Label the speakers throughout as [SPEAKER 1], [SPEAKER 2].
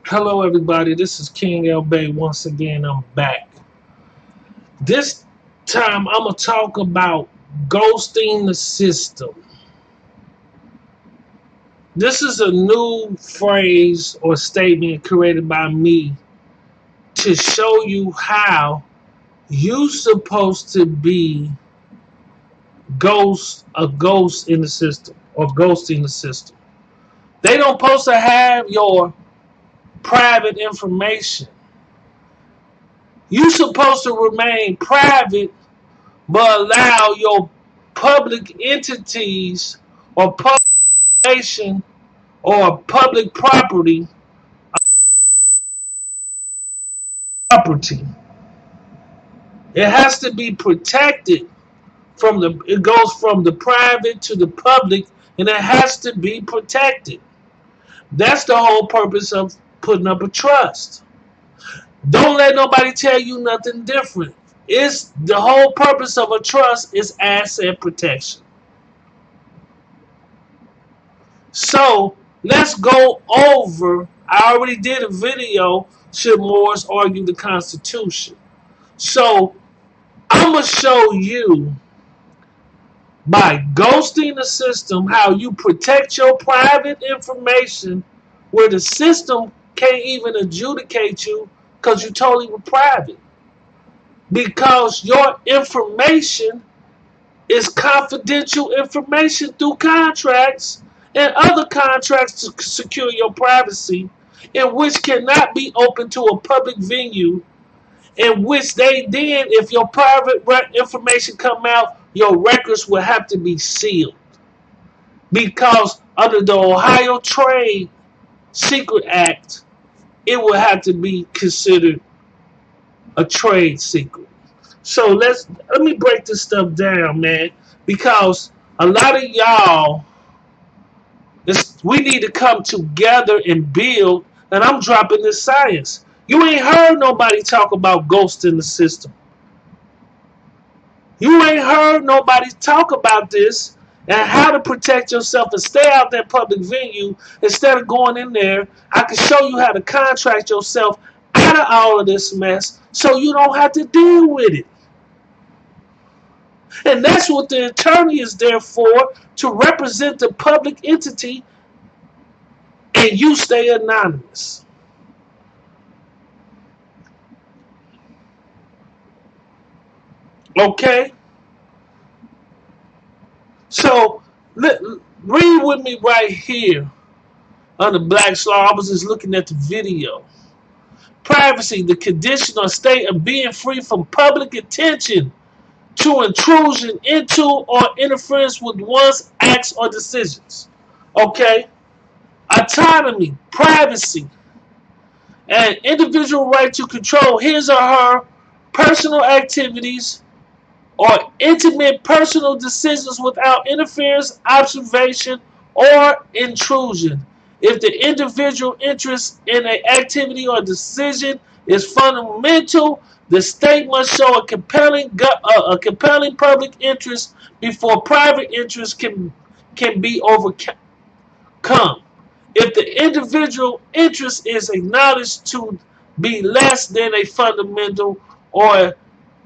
[SPEAKER 1] Hello, everybody. This is King L Bay. Once again, I'm back. This time, I'm going to talk about ghosting the system. This is a new phrase or statement created by me to show you how you supposed to be a ghost in the system or ghosting the system. They don't supposed to have your private information. You supposed to remain private but allow your public entities or publication or public property. It has to be protected it goes from the private to the public, and it has to be protected. That's the whole purpose of putting up a trust. Don't let nobody tell you nothing different. It's the whole purpose of a trust is asset protection. So let's go over. I already did a video. Should Moors argue the Constitution? So I'm gonna show you by ghosting the system how you protect your private information, where the system can't even adjudicate you because you totally were private. Because your information is confidential information through contracts and other contracts to secure your privacy, in which cannot be open to a public venue, in which they then, if your private information come out, your records will have to be sealed. Because under the Ohio Trade Secret Act, it will have to be considered a trade secret. So let me break this stuff down, man, because a lot of y'all, we need to come together and build, and I'm dropping this science. You ain't heard nobody talk about ghosting the system. You ain't heard nobody talk about this and how to protect yourself and stay out that public venue instead of going in there. I can show you how to contract yourself out of all of this mess so you don't have to deal with it. And that's what the attorney is there for, to represent the public entity, and you stay anonymous. Okay? So, read with me right here under Black's Law. I was just looking at the video. Privacy, the condition or state of being free from public attention to intrusion into or interference with one's acts or decisions. Okay? Autonomy, privacy, an individual right to control his or her personal activities or intimate personal decisions without interference, observation, or intrusion. If the individual interest in an activity or decision is fundamental, the state must show a compelling public interest before private interest can be overcome. If the individual interest is acknowledged to be less than a fundamental or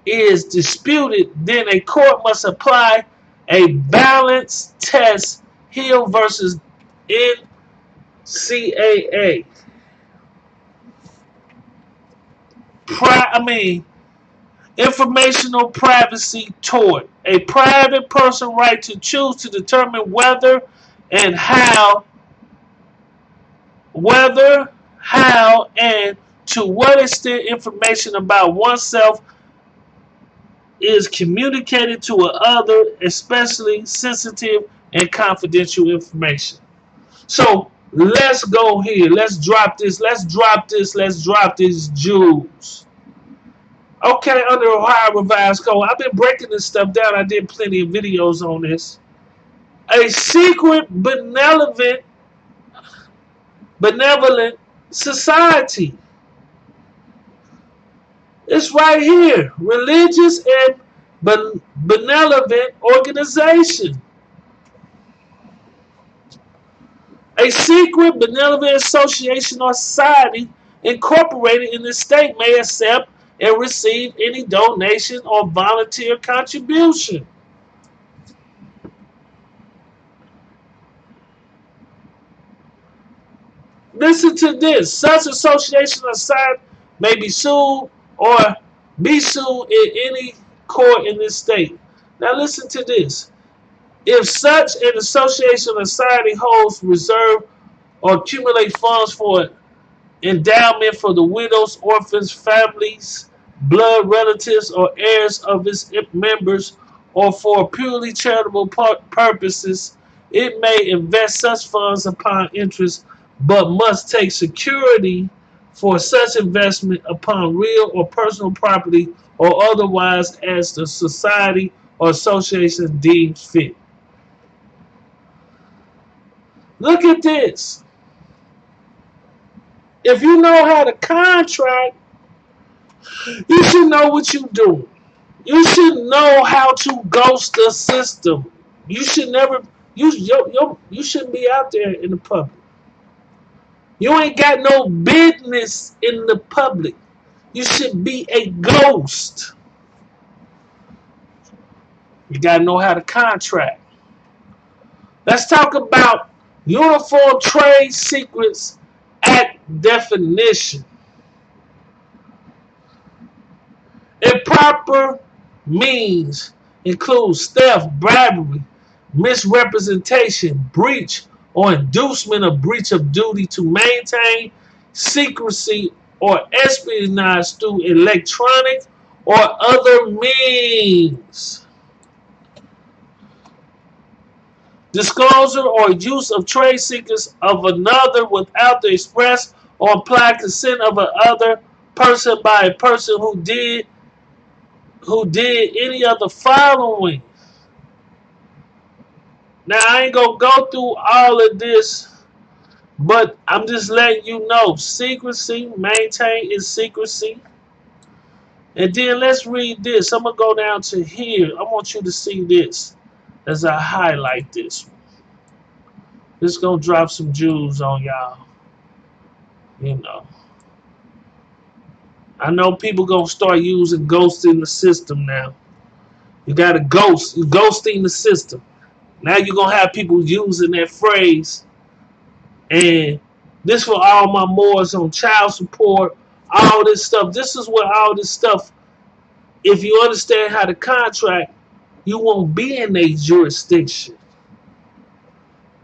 [SPEAKER 1] is disputed, then a court must apply a balance test. Hill versus NCAA. Informational privacy tort. A private person right to choose to determine whether, how, and to what extent information about oneself is communicated to another, especially sensitive and confidential information. So let's go here. Let's drop this. Let's drop these jewels. Okay, under Ohio Revised Code. I've been breaking this stuff down. I did plenty of videos on this. A secret benevolent society. It's right here. Religious and benevolent organization. A secret, benevolent association or society incorporated in the state may accept and receive any donation or volunteer contribution. Listen to this. Such association or society may be sued or be sued in any court in this state. Now listen to this. If such an association or society holds reserve or accumulate funds for endowment for the widows, orphans, families, blood relatives, or heirs of its members, or for purely charitable purposes, it may invest such funds upon interest, but must take security for such investment upon real or personal property or otherwise as the society or association deems fit. Look at this. If you know how to contract, you should know what you're doing. You should know how to ghost the system. You should never. You shouldn't be out there in the public. You ain't got no business in the public. You should be a ghost. You gotta know how to contract. Let's talk about Uniform Trade Secrets Act definition. Improper means includes theft, bribery, misrepresentation, breach, or inducement of breach of duty to maintain secrecy or espionage through electronic or other means. Disclosure or use of trade secrets of another without the express or implied consent of another person by a person who did any of the following. Now, I ain't going to go through all of this, but I'm just letting you know. Secrecy, maintain its secrecy. And then let's read this. I'm going to go down to here. I want you to see this as I highlight this. This is going to drop some jewels on y'all. You know. I know people going to start using ghosting the system now. You got to ghost. You're ghosting the system. Now you're going to have people using that phrase. And this for all my Moors on child support, all this stuff. This is what all this stuff, if you understand how to contract, you won't be in a jurisdiction.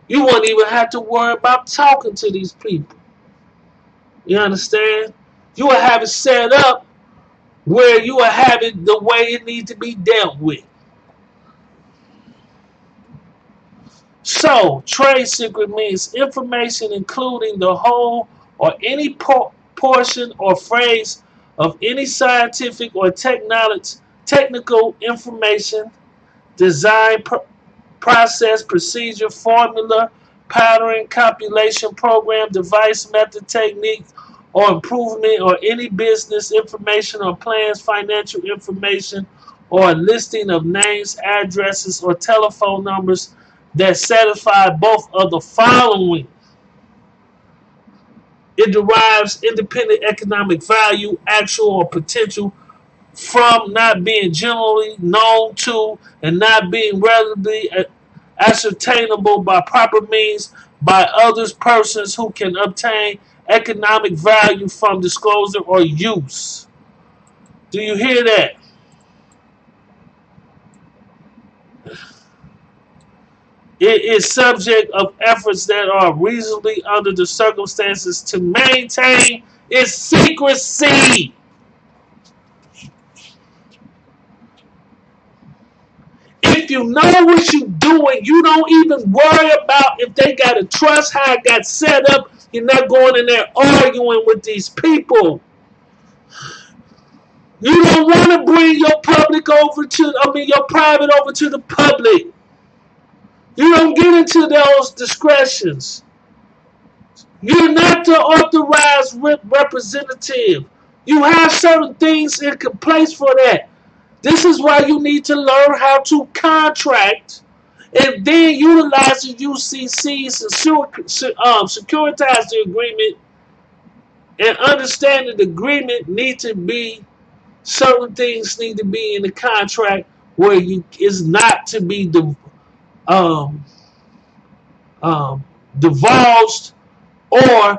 [SPEAKER 1] You won't even have to worry about talking to these people. You understand? You will have it set up where you will have it the way it needs to be dealt with. So, trade secret means information including the whole or any portion or phrase of any scientific or technical information, design, process, procedure, formula, pattern, compilation, program, device, method, technique, or improvement, or any business information or plans, financial information, or a listing of names, addresses, or telephone numbers that satisfy both of the following. It derives independent economic value, actual or potential, from not being generally known to and not being readily ascertainable by proper means by others, persons who can obtain economic value from disclosure or use. Do you hear that? It is subject of efforts that are reasonably under the circumstances to maintain its secrecy. If you know what you're doing, you don't even worry about if they got a trust, how it got set up. You're not going in there arguing with these people. You don't want to bring your your private over to the public. You don't get into those discretions. You're not the authorized representative. You have certain things in place for that. This is why you need to learn how to contract and then utilize the UCC's securitize the agreement and understand that the agreement need to be, certain things need to be in the contract where is not to be divulged, or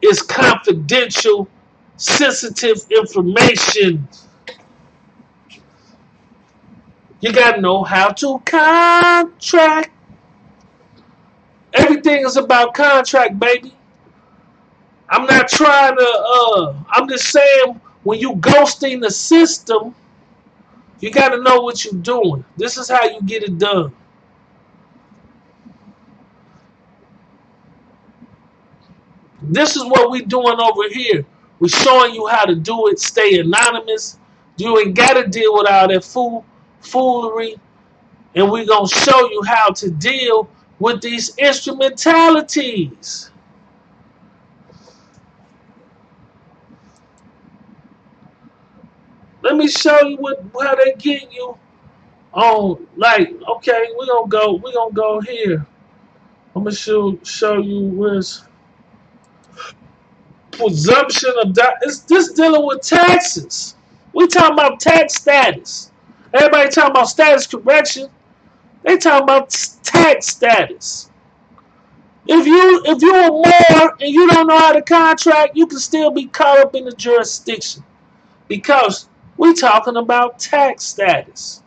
[SPEAKER 1] is confidential, sensitive information. You gotta know how to contract. Everything is about contract, baby. I'm not trying to, I'm just saying, when you ghosting the system, you gotta know what you're doing. This is how you get it done. This is what we're doing over here. We're showing you how to do it. Stay anonymous. You ain't got to deal with all that foolery. And we're going to show you how to deal with these instrumentalities. Let me show you how they get you on. Like, okay, we're gonna go here. I'm gonna show you where's presumption of that. It's this dealing with taxes. We talking about tax status. Everybody talking about status correction. They talking about tax status. If you are more and you don't know how to contract, you can still be caught up in the jurisdiction, because we talking about tax status.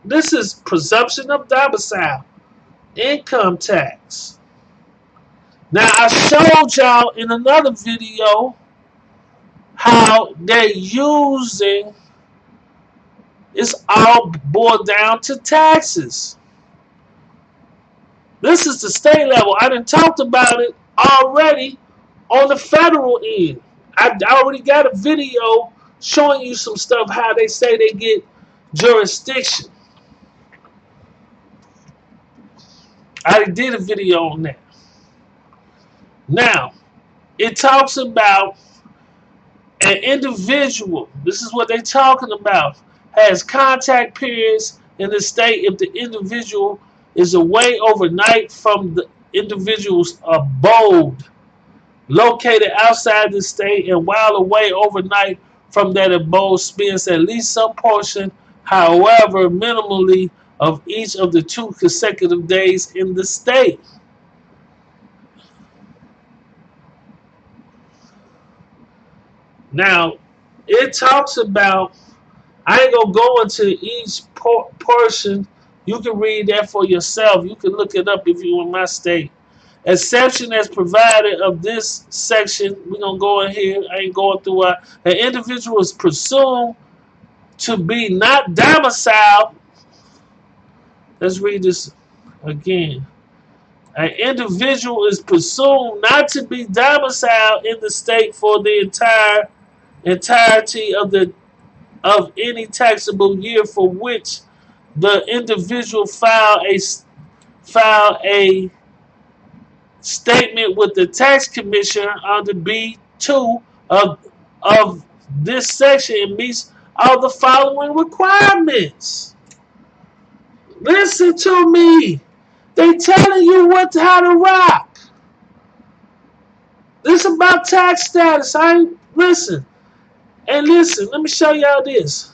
[SPEAKER 1] This is presumption of domicile, income tax. Now, I showed y'all in another video how they're using, it's all boiled down to taxes. This is the state level. I done talked about it already on the federal end. I already got a video showing you some stuff, how they say they get jurisdiction. I did a video on that. Now, it talks about an individual, this is what they're talking about, has contact periods in the state if the individual is away overnight from the individual's abode located outside the state, and while away overnight from that abode spends at least some portion, however minimally, of each of the 2 consecutive days in the state. Now, it talks about, I ain't gonna go into each portion. You can read that for yourself. You can look it up if you're in my state. Exception as provided of this section, we're gonna go in here. I ain't going through it. An individual is presumed to be not domiciled. Let's read this again. An individual is presumed not to be domiciled in the state for the entirety of any taxable year for which the individual filed a statement with the tax commissioner under B2 of this section. It meets all the following requirements. Listen to me. They telling you how to rock. This is about tax status. Listen. And listen, let me show y'all this.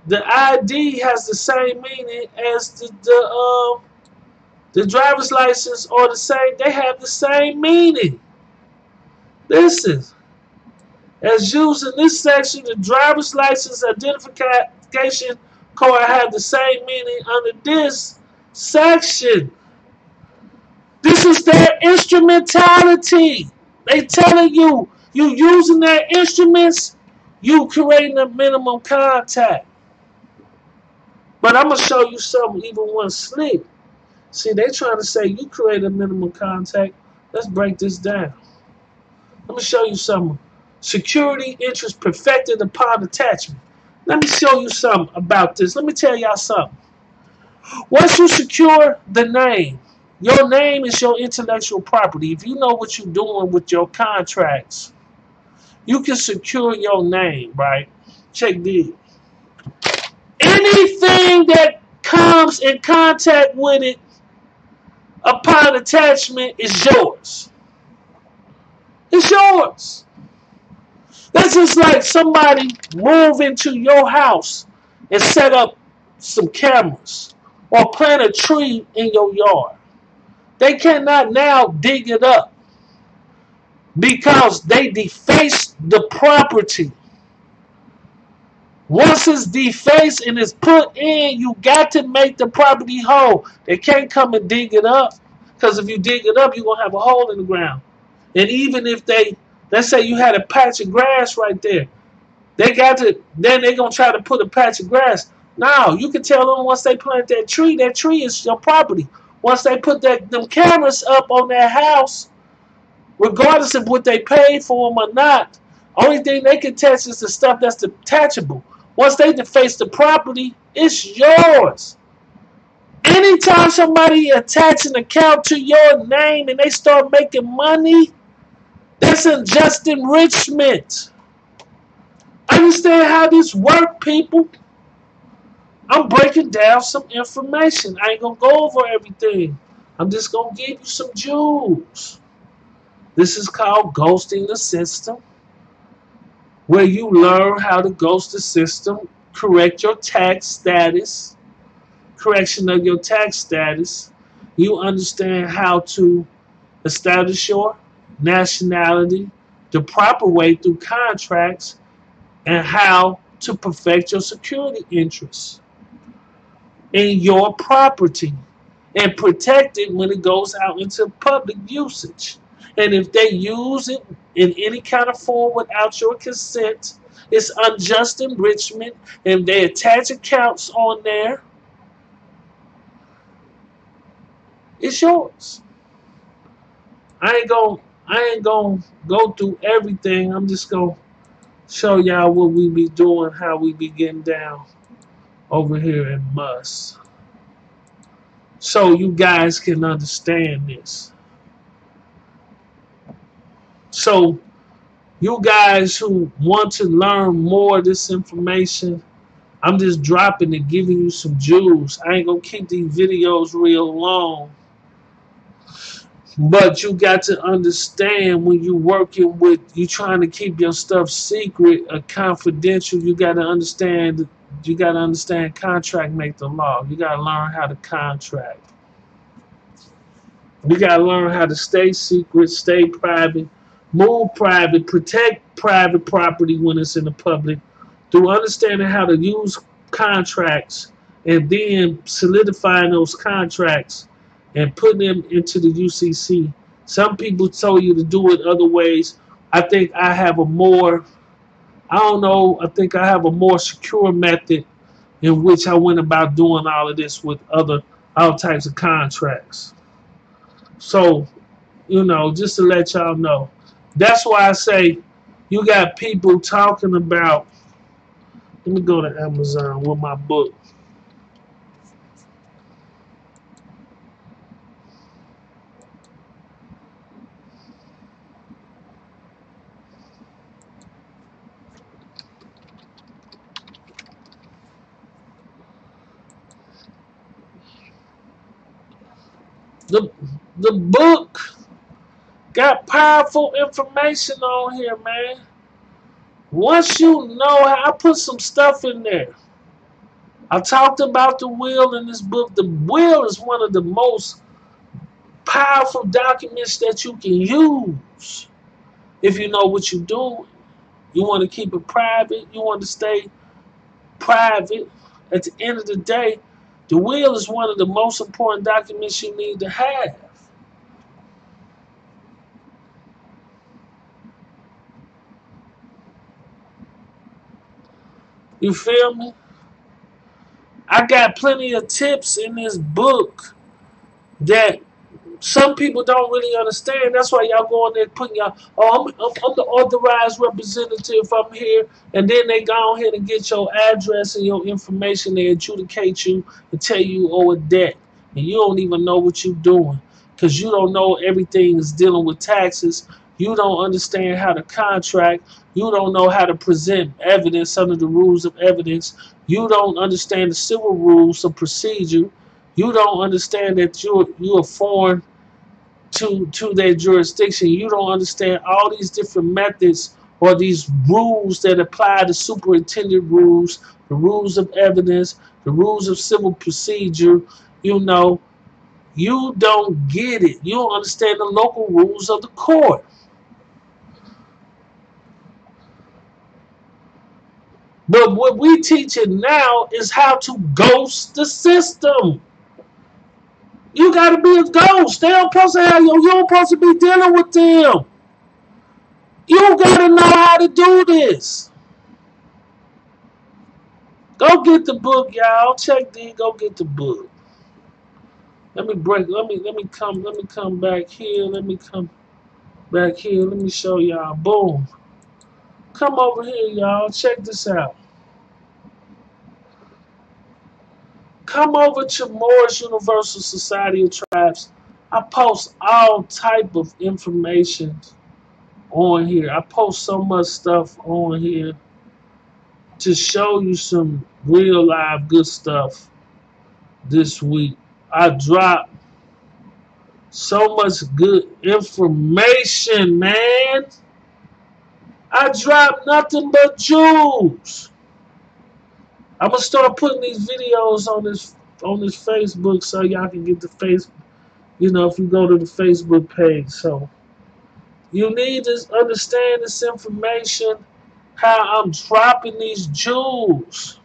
[SPEAKER 1] The ID has the same meaning as the driver's license, or the same. They have the same meaning. Listen. As used in this section, the driver's license identification card have the same meaning under this section. This is their instrumentality. They telling you, you using their instruments, you creating a minimum contact. But I'm going to show you something even one slick. See, they trying to say you create a minimum contact. Let's break this down. Let me show you something. Security interest perfected upon attachment. Let me show you something about this. Let me tell y'all something. Once you secure the name, your name is your intellectual property. If you know what you're doing with your contracts, you can secure your name, right? Check this. Anything that comes in contact with it upon attachment is yours. It's yours. That's just like somebody move into your house and set up some cameras or plant a tree in your yard. They cannot now dig it up because they defaced the property. Once it's defaced and it's put in, you got to make the property whole. They can't come and dig it up, because if you dig it up, you're going to have a hole in the ground. And even if they, let's say you had a patch of grass right there, then they're going to try to put a patch of grass. Now, you can tell them once they plant that tree is your property. Once they put them cameras up on their house, regardless of what they paid for them or not, only thing they can touch is the stuff that's detachable. Once they deface the property, it's yours. Anytime somebody attach an account to your name and they start making money, that's unjust enrichment. Understand how this works, people? I'm breaking down some information. I ain't going to go over everything. I'm just going to give you some jewels. This is called ghosting the system, where you learn how to ghost the system, correct your tax status, correction of your tax status. You understand how to establish your nationality the proper way through contracts, and how to perfect your security interests in your property and protect it when it goes out into public usage. And if they use it in any kind of form without your consent, it's unjust enrichment. And they attach accounts on there, it's yours. I ain't gonna go through everything. I'm just gonna show y'all what we be doing, how we be getting down over here in Muss, so you guys can understand this. So you guys who want to learn more of this information, I'm just dropping it, giving you some jewels. I ain't gonna keep these videos real long, but you got to understand, when you working with, you trying to keep your stuff secret or confidential, you got to understand contract make the law. You got to learn how to contract. You got to learn how to stay secret, stay private, move private, protect private property when it's in the public, through understanding how to use contracts and then solidifying those contracts and putting them into the UCC. Some people told you to do it other ways. I think I have a more, I think I have a more secure method in which I went about doing all of this with all types of contracts. So, just to let y'all know. That's why I say you got people talking about, let me go to Amazon with my book. The book got powerful information on here, man. Once you know how, I put some stuff in there. I talked about the will in this book. The will is one of the most powerful documents that you can use if you know what you're doing. You want to keep it private. You want to stay private. At the end of the day, the will is one of the most important documents you need to have. You feel me? I got plenty of tips in this book that some people don't really understand. That's why y'all go in there putting y'all, I'm the authorized representative, I'm here. And then they go ahead and get your address and your information. They adjudicate you and tell you owe a debt. And you don't even know what you're doing, because you don't know everything is dealing with taxes. You don't understand how to contract. You don't know how to present evidence under the rules of evidence. You don't understand the civil rules of procedure. You don't understand that you're foreign to their jurisdiction. You don't understand all these different methods or these rules that apply to superintendent rules, the rules of evidence, the rules of civil procedure. You know, you don't get it. You don't understand the local rules of the court. But what we teaching now is how to ghost the system. You gotta be a ghost. They don't supposed to have you. You don't supposed to be dealing with them. You gotta know how to do this. Go get the book, y'all. Check the. Go get the book. Let me break. Let me come. Let me come back here. Let me come back here. Let me show y'all. Boom. Come over here, y'all. Check this out. Come over to Moorish Universal Society of Tribes. I post all type of information on here. I post so much stuff on here to show you some real live good stuff this week. I dropped so much good information, man. I dropped nothing but jewels. I'm gonna start putting these videos on this Facebook so y'all can get the face. You know, if you go to the Facebook page, so you need to understand this information. How I'm dropping these jewels.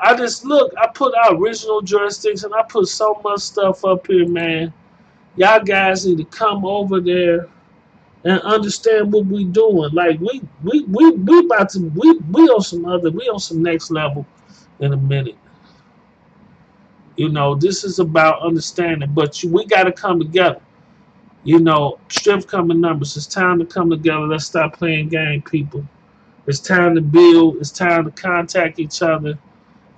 [SPEAKER 1] I just look. I put our original jurisdiction. I put so much stuff up here, man. Y'all guys need to come over there and understand what we doing. Like we about to we on some next level in a minute. You know, this is about understanding, but we got to come together. You know, strength come in numbers. It's time to come together. Let's stop playing game, people. It's time to build. It's time to contact each other.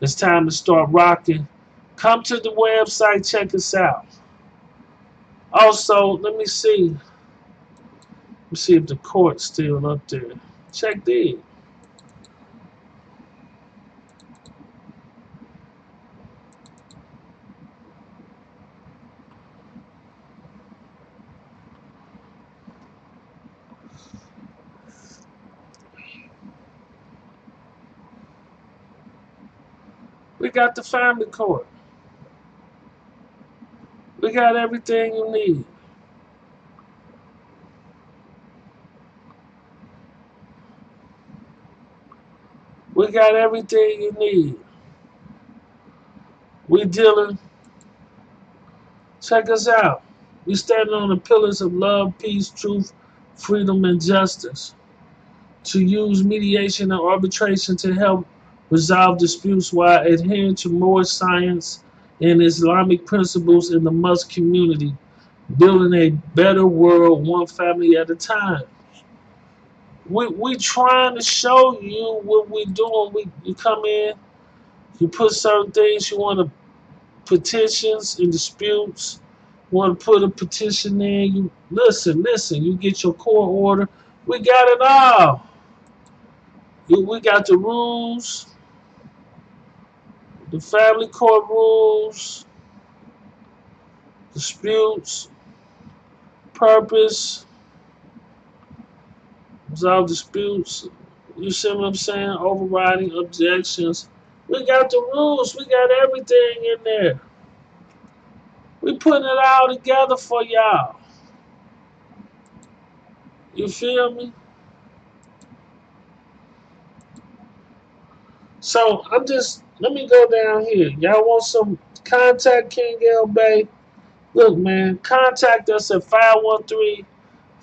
[SPEAKER 1] It's time to start rocking. Come to the website. Check us out. Also, let me see. Let me see if the court's still up there. Check this. We got the family court. We got everything you need. We got everything you need. We dealing. Check us out. We standing on the pillars of love, peace, truth, freedom, and justice. To use mediation and arbitration to help resolve disputes while adhering to more science and Islamic principles in the Muslim community, building a better world one family at a time. We trying to show you what we doing. You come in, you put certain things you want to petitions and disputes. You want to put a petition in. You listen. You get your court order. We got it all. We got the rules, the family court rules, disputes, purpose, resolve disputes. You see what I'm saying? Overriding objections. We got the rules. We got everything in there. We putting it all together for y'all. You feel me? So I'm just, let me go down here. Y'all want some contact King L Bay? Look, man, contact us at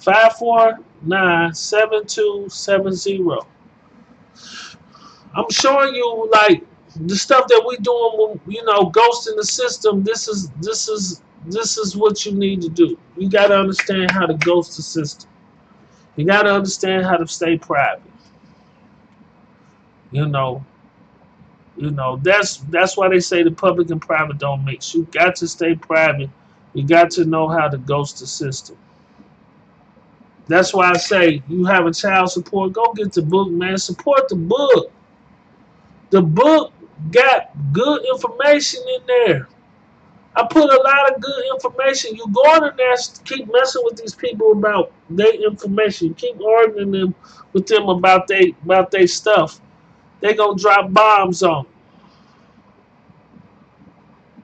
[SPEAKER 1] 513-549-7270. I'm showing you like the stuff that we doing, you know, ghosting the system. This is what you need to do. You got to understand how to ghost the system. You got to understand how to stay private. You know, that's why they say the public and private don't mix. You got to stay private. You got to know how to ghost the system. That's why I say you have a child support. Go get the book, man. Support the book. The book got good information in there. I put a lot of good information. You go on in there, keep messing with these people about their information. You keep arguing with them about they stuff. They gonna drop bombs on you.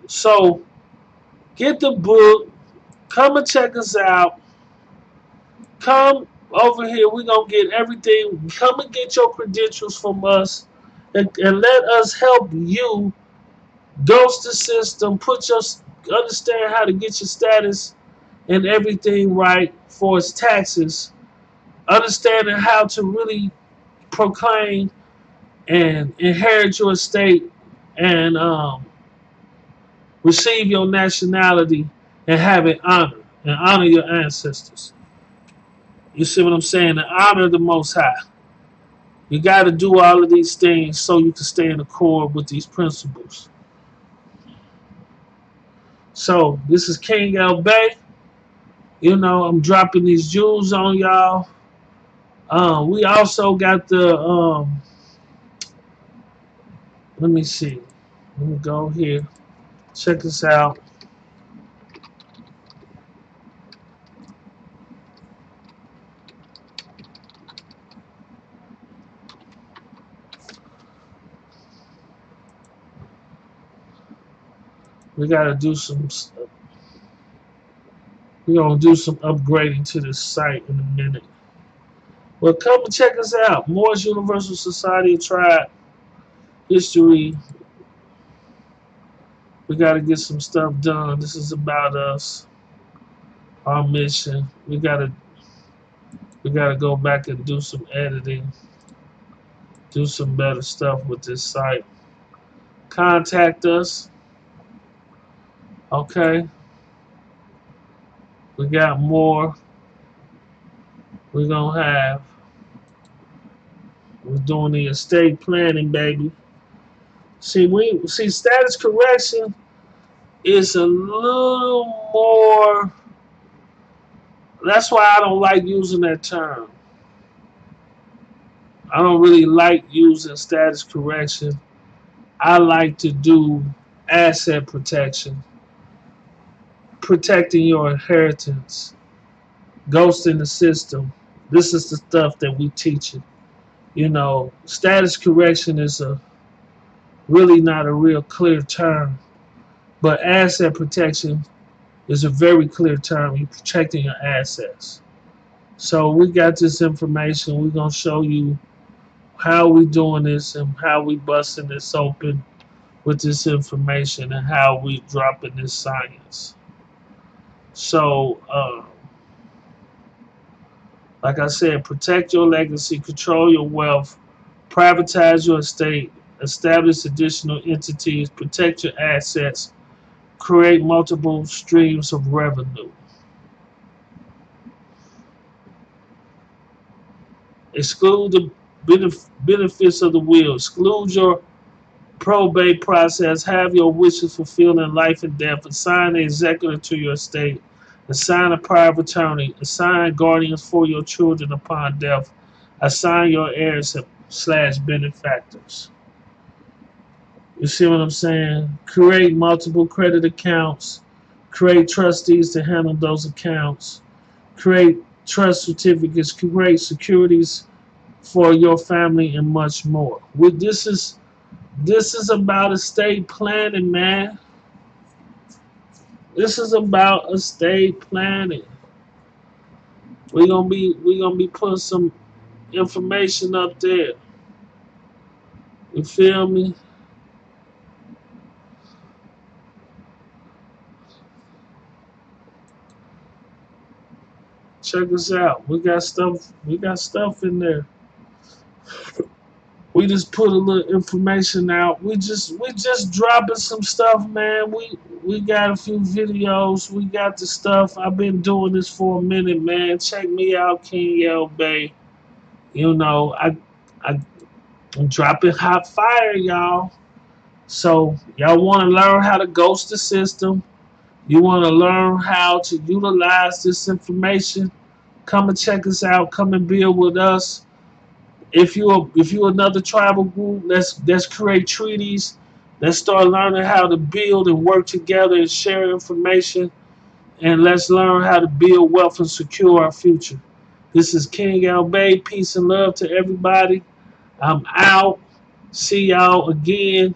[SPEAKER 1] So get the book. Come and check us out. Come over here. We're going to get everything. Come and get your credentials from us. And let us help you dose the system. Understand how to get your status and everything right for its taxes. Understanding how to really proclaim and inherit your estate and receive your nationality and have it honored and honor your ancestors. You see what I'm saying? And honor the Most High. You got to do all of these things so you can stay in accord with these principles. So this is King L Bay. You know, I'm dropping these jewels on y'all. We also got the let me see. Let me go here. Check this out. We gotta do some. We're gonna do some upgrading to this site in a minute. Well, come and check us out. Moors Universal Society of Tribe History. We gotta get some stuff done. This is about us. Our mission. We gotta go back and do some editing. Do some better stuff with this site. Contact us. Okay. We got more. We're gonna have. We're doing the estate planning, baby. See, status correction is a little more. That's why I don't like using that term. I don't really like using status correction. I like to do asset protection, protecting your inheritance, ghosting the system. This is the stuff that we teach it. You know, status correction is really not a real clear term, but asset protection is a very clear term. You're protecting your assets. So we got this information. We're gonna show you how we doing this and how we busting this open with this information and how we dropping this science. So, like I said, protect your legacy, control your wealth, privatize your estate, establish additional entities, protect your assets, create multiple streams of revenue. Exclude the benefits of the will. Exclude your probate process. Have your wishes fulfilled in life and death. Assign an executor to your estate. Assign a power of attorney. Assign guardians for your children upon death. Assign your heirs / benefactors. You see what I'm saying? Create multiple credit accounts. Create trustees to handle those accounts. Create trust certificates. Create securities for your family and much more. This is about estate planning, man. This is about estate planning. We're gonna be putting some information up there. You feel me? Check us out. We got stuff in there. We just put a little information out. We just dropping some stuff, man. We got a few videos. We got the stuff. I've been doing this for a minute, man. Check me out, King L Bay. You know, I'm dropping hot fire, y'all. So y'all want to learn how to ghost the system. You want to learn how to utilize this information Come and check us out. Come and build with us. If you're another tribal group, let's create treaties. Let's start learning how to build and work together and share information. And let's learn how to build wealth and secure our future. This is King Al Bay. Peace and love to everybody. I'm out. See y'all again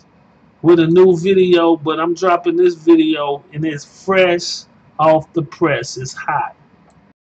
[SPEAKER 1] with a new video, but I'm dropping this video and it's fresh off the press. It's hot.